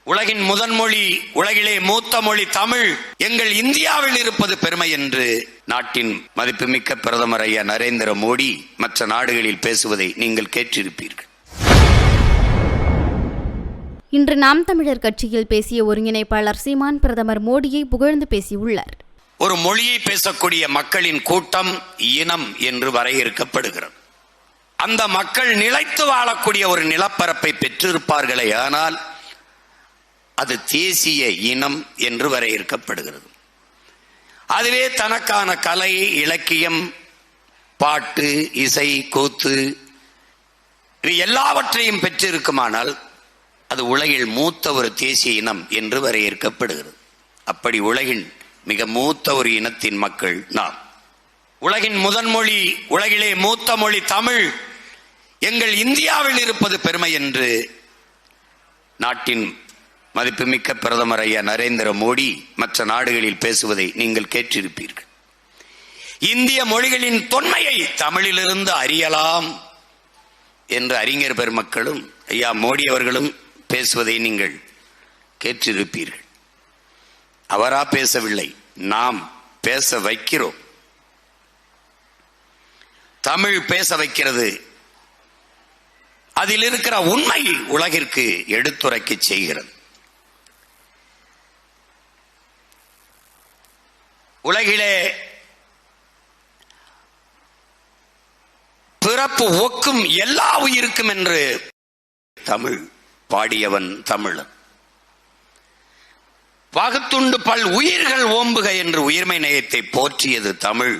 உலகின் முதன் மொழி, உலகிலே மூத்த மொழி தமிழ் எங்கள் இந்தியாவில் இருப்பது பெருமை என்று நாட்டின் மதிப்புமிக்க பிரதமர் ஐயா நரேந்திர மோடி மற்ற நாடுகளில் பேசுவதை நீங்கள் கேட்டிருப்பீர்கள். இன்று நாம் தமிழர் கட்சியில் பேசிய ஒருங்கிணைப்பாளர் சீமான் பிரதமர் மோடியை புகழ்ந்து பேசியுள்ளார். ஒரு மொழியை பேசக்கூடிய மக்களின் கூட்டம் இனம் என்று வரையறுக்கப்படுகிறது. அந்த மக்கள் நிலைத்து வாழக்கூடிய ஒரு நிலப்பரப்பை பெற்றிருப்பார்களே, ஆனால் அது தேசிய இனம் என்று வரையறுக்கப்படுகிறது. அதுவே தனக்கான கலை, இலக்கியம், பாட்டு, இசை, கூத்து இவை எல்லாவற்றையும் பெற்றிருக்குமானால் அது உலகில் மூத்த ஒரு தேசிய இனம் என்று வரையறுக்கப்படுகிறது. அப்படி உலகின் மிக மூத்த ஒரு இனத்தின் மக்கள் நாம். உலகின் முதன் மொழி, உலகிலே மூத்த மொழி தமிழ் எங்கள் இந்தியாவில் இருப்பது பெருமை என்று நாட்டின் மதிப்புமிக்க பிரதமர் ஐயா நரேந்திர மோடி மற்ற நாடுகளில் பேசுவதை நீங்கள் கேட்டிருப்பீர்கள். இந்திய மொழிகளின் தொன்மையை தமிழிலிருந்து அறியலாம் என்று அறிஞர் பெருமக்களும் ஐயா மோடி அவர்களும் பேசுவதை நீங்கள் கேட்டிருப்பீர்கள். அவரா பேசவில்லை, நாம் பேச வைக்கிறோம். தமிழ் பேச வைக்கிறது. அதில் இருக்கிற உண்மை உலகிற்கு எடுத்துரைக்க செய்கிறது. உலகிலே பிறப்பு ஒக்கும் எல்லா உயிருக்கும் என்று தமிழ் பாடியவன் தமிழன். பகுத்துண்டு பல் உயிர்கள் ஓம்புக என்று உயிர்மை நேயத்தை போற்றியது தமிழ்,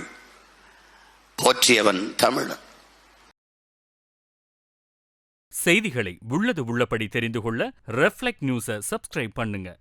போற்றியவன் தமிழன். செய்திகளை உள்ளது உள்ளபடி தெரிந்து கொள்ள ரெஃப்ளெக்ட் நியூஸை சப்ஸ்கிரைப் பண்ணுங்க.